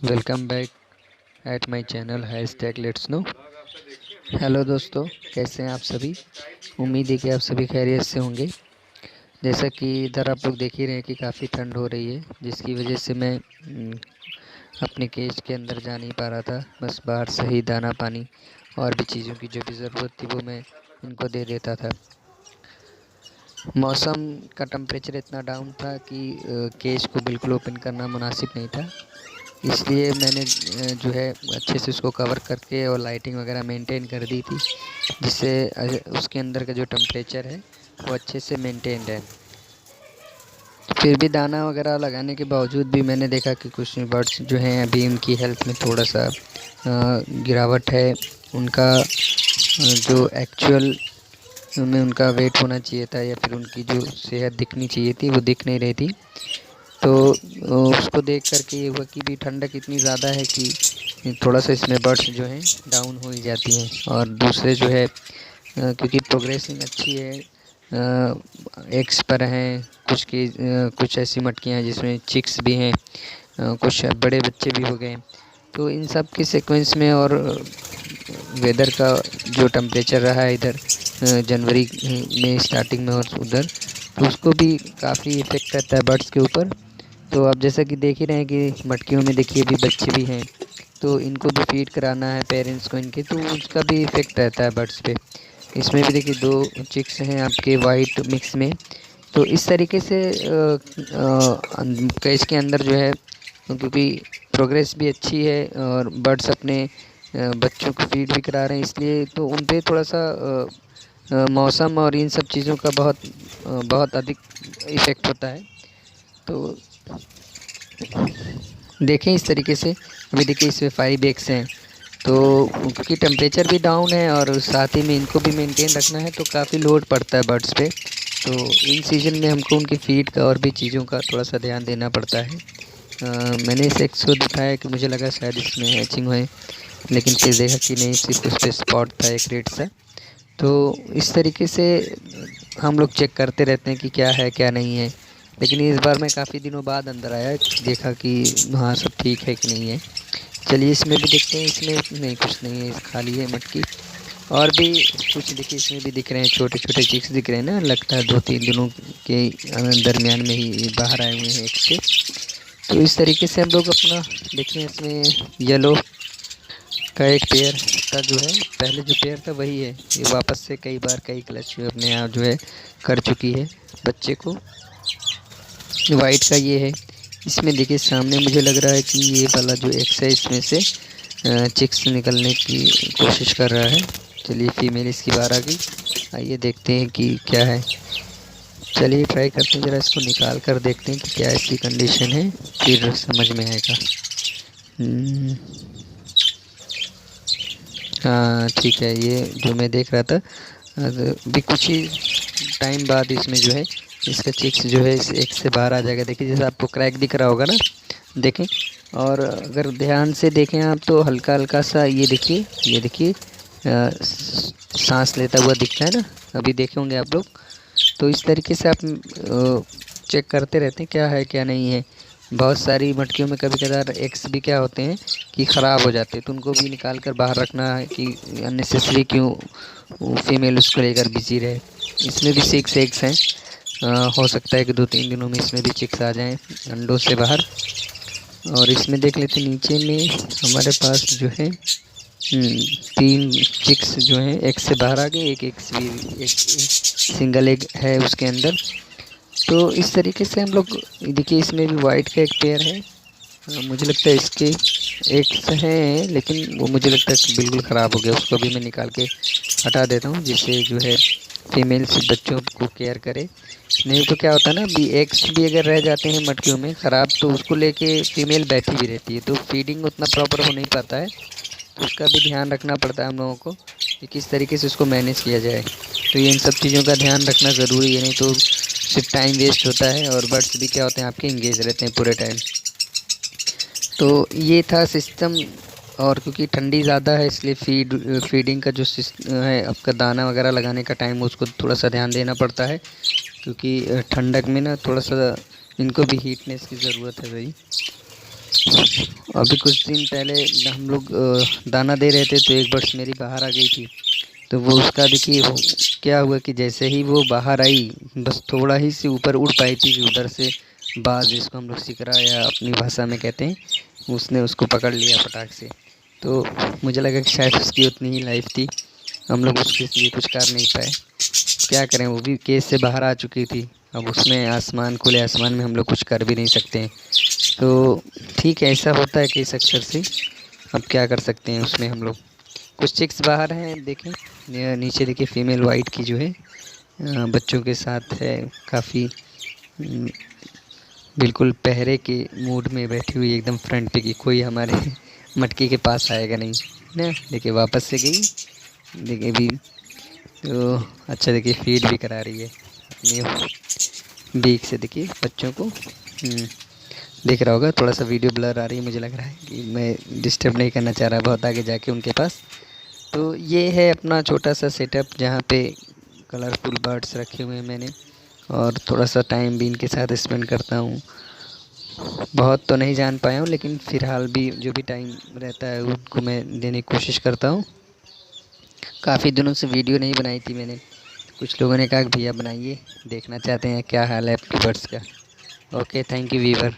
Welcome back at my channel hashtag let's no. Hello दोस्तों, कैसे हैं आप सभी। उम्मीद है कि आप सभी खैरियत से होंगे। जैसा कि इधर आप लोग देख ही रहे हैं कि काफ़ी ठंड हो रही है, जिसकी वजह से मैं अपने केज के अंदर जा नहीं पा रहा था। बस बाहर से ही दाना पानी और भी चीज़ों की जो भी ज़रूरत थी वो मैं इनको दे देता था। मौसम का टेम्परेचर इतना डाउन था कि केज को बिल्कुल ओपन करना मुनासिब नहीं था। इसलिए मैंने जो है अच्छे से उसको कवर करके और लाइटिंग वगैरह मेंटेन कर दी थी, जिससे उसके अंदर का जो टेम्परेचर है वो अच्छे से मेंटेन्ड है। फिर भी दाना वगैरह लगाने के बावजूद भी मैंने देखा कि कुछ बर्ड्स जो हैं अभी उनकी हेल्थ में थोड़ा सा गिरावट है। उनका जो एक्चुअल में उनका वेट होना चाहिए था या फिर उनकी जो सेहत दिखनी चाहिए थी वो दिख नहीं रही थी। तो उसको देख कर के ये हुआ कि भी ठंडक इतनी ज़्यादा है कि थोड़ा सा इसमें बर्ड्स जो हैं डाउन हो ही जाती हैं। और दूसरे जो है क्योंकि प्रोग्रेसिंग अच्छी है, एग्स पर हैं कुछ की, कुछ ऐसी मटकियाँ हैं जिसमें चिक्स भी हैं, कुछ बड़े बच्चे भी हो गए। तो इन सब के सीक्वेंस में और वेदर का जो टेम्परेचर रहा है इधर जनवरी में स्टार्टिंग में और उधर, तो उसको भी काफ़ी इफ़ेक्ट करता है बर्ड्स के ऊपर। तो आप जैसा कि देख ही रहे हैं कि मटकियों में देखिए अभी बच्चे भी हैं, तो इनको भी फीड कराना है पेरेंट्स को इनके, तो उसका भी इफ़ेक्ट रहता है बर्ड्स पे। इसमें भी देखिए 2 चिक्स हैं आपके वाइट मिक्स में। तो इस तरीके से केज के अंदर जो है, क्योंकि प्रोग्रेस भी अच्छी है और बर्ड्स अपने बच्चों को फीड भी करा रहे हैं, इसलिए तो उन पे थोड़ा सा मौसम और इन सब चीज़ों का बहुत अधिक इफ़ेक्ट होता है। तो देखें इस तरीके से, अभी देखिए इसमें 5 एग्स हैं। तो क्योंकि टेम्परेचर भी डाउन है और साथ ही में इनको भी मेंटेन रखना है, तो काफ़ी लोड पड़ता है बर्ड्स पे। तो इन सीज़न में हमको उनकी फ़ीड का और भी चीज़ों का थोड़ा सा ध्यान देना पड़ता है। मैंने इस एग्स को दिखाया कि मुझे लगा शायद इसमें हैचिंग है, लेकिन फिर देखा कि नहीं, सिर्फ उस पर स्पॉट था एक रेड सा। तो इस तरीके से हम लोग चेक करते रहते हैं कि क्या है क्या नहीं है। लेकिन इस बार मैं काफ़ी दिनों बाद अंदर आया, देखा कि हाँ सब ठीक है कि नहीं है। चलिए इसमें भी देखते हैं। इसमें नहीं, कुछ नहीं है, खाली है मटकी। और भी कुछ देखिए इसमें भी दिख रहे हैं, छोटे छोटे चिक्स दिख रहे हैं ना, लगता है 2-3 दिनों के दरमियान में ही बाहर आए हुए हैं एक से। तो इस तरीके से हम लोग अपना देखिए, इसमें येलो का एक पेयर का जो है, पहले जो पेयर था वही है, ये वापस से कई बार कई क्लच अपने आप जो है कर चुकी है बच्चे को। वाइट का ये है। इसमें देखिए सामने मुझे लग रहा है कि ये वाला जो एक्स है इसमें से चिक्स निकलने की कोशिश कर रहा है। चलिए फीमेल इसकी बार आ गई, आइए देखते हैं कि क्या है। चलिए ट्राई करते हैं, ज़रा इसको निकाल कर देखते हैं कि क्या इसकी कंडीशन है, फिर समझ में आएगा। हाँ ठीक है, ये जो मैं देख रहा था अभी कुछ ही टाइम बाद इसमें जो है इसका चिक्स जो है इस एक से बाहर आ जाएगा। देखिए जैसे आपको क्रैक दिख रहा होगा ना, देखें। और अगर ध्यान से देखें आप तो हल्का हल्का सा ये देखिए, ये देखिए सांस लेता हुआ दिखता है ना, अभी देखे होंगे आप लोग। तो इस तरीके से आप चेक करते रहते हैं क्या है क्या नहीं है। बहुत सारी मटकियों में कभी कभार एग्स भी क्या होते हैं कि ख़राब हो जाते हैं, तो उनको भी निकाल कर बाहर रखना है कि अननेसेसरी क्यों फीमेल उसको लेकर बिजी रहे। इसमें भी 6 एग्स हैं। हो सकता है कि 2-3 दिनों में इसमें भी चिक्स आ जाएं अंडों से बाहर। और इसमें देख लेते नीचे में हमारे पास जो है 3 चिक्स जो हैं एग से बाहर आ गए, एक एग्स भी एक सिंगल एग है उसके अंदर। तो इस तरीके से हम लोग देखिए, इसमें भी वाइट का एक पेयर है। मुझे लगता है इसके एग्स हैं, लेकिन वो मुझे लगता है कि बिल्कुल ख़राब हो गया, उसको भी मैं निकाल के हटा देता हूँ, जिससे जो है फीमेल्स बच्चों को केयर करे। नहीं तो क्या होता है ना, भी एग्स भी अगर रह जाते हैं मटकियों में ख़राब, तो उसको लेके फीमेल बैठी भी रहती है, तो फीडिंग उतना प्रॉपर हो नहीं पाता है। तो उसका भी ध्यान रखना पड़ता है हम लोगों को कि किस तरीके से उसको मैनेज किया जाए। तो ये इन सब चीज़ों का ध्यान रखना ज़रूरी है, नहीं तो सिर्फ टाइम वेस्ट होता है और बर्ड्स भी क्या होते हैं आपके इंगेज रहते हैं पूरे टाइम। तो ये था सिस्टम। और क्योंकि ठंडी ज़्यादा है इसलिए फीडिंग का जो सिस्टम है, आपका दाना वगैरह लगाने का टाइम, उसको थोड़ा सा ध्यान देना पड़ता है, क्योंकि ठंडक में ना थोड़ा सा इनको भी हीटनेस की ज़रूरत है भाई। अभी कुछ दिन पहले हम लोग दाना दे रहे थे तो एक बर्ड्स मेरी बाहर आ गई थी। तो वो उसका देखिए क्या हुआ कि जैसे ही वो बाहर आई, बस थोड़ा ही से ऊपर उड़ पाई थी कि उधर से बाज, जिसको हम लोग सिकरा या अपनी भाषा में कहते हैं, उसने उसको पकड़ लिया फटाक से। तो मुझे लगा कि शायद उसकी उतनी ही लाइफ थी, हम लोग उसके लिए कुछ कर नहीं पाए। क्या करें, वो भी केस से बाहर आ चुकी थी। अब उसमें आसमान, खुले आसमान में हम लोग कुछ कर भी नहीं सकते हैं। तो ठीक है, ऐसा होता है केस अक्सर से। अब क्या कर सकते हैं उसमें हम लोग। कुछ चिक्स बाहर हैं, देखें नीचे देखिए, फीमेल वाइट की जो है बच्चों के साथ है, काफ़ी बिल्कुल पहरे के मूड में बैठी हुई, एकदम फ्रंट पे, कि कोई हमारे मटकी के पास आएगा नहीं ना। देखिए वापस से गई, देखिए अभी तो अच्छा, देखिए फीड भी करा रही है अपनी बीक से, देखिए बच्चों को। देख रहा होगा, थोड़ा सा वीडियो ब्लर आ रही है, मुझे लग रहा है कि मैं डिस्टर्ब नहीं करना चाह रहा बहुत आगे जाके उनके पास। तो ये है अपना छोटा सा सेटअप, जहाँ पे कलरफुल बर्ड्स रखे हुए हैं मैंने, और थोड़ा सा टाइम भी इनके साथ स्पेंड करता हूँ। बहुत तो नहीं जान पाया हूँ, लेकिन फ़िलहाल भी जो भी टाइम रहता है उनको मैं देने की कोशिश करता हूँ। काफ़ी दिनों से वीडियो नहीं बनाई थी मैंने। कुछ लोगों ने कहा कि भैया बनाइए, देखना चाहते हैं क्या हाल है आपके बर्ड्स का। Okay, thank you Weaver.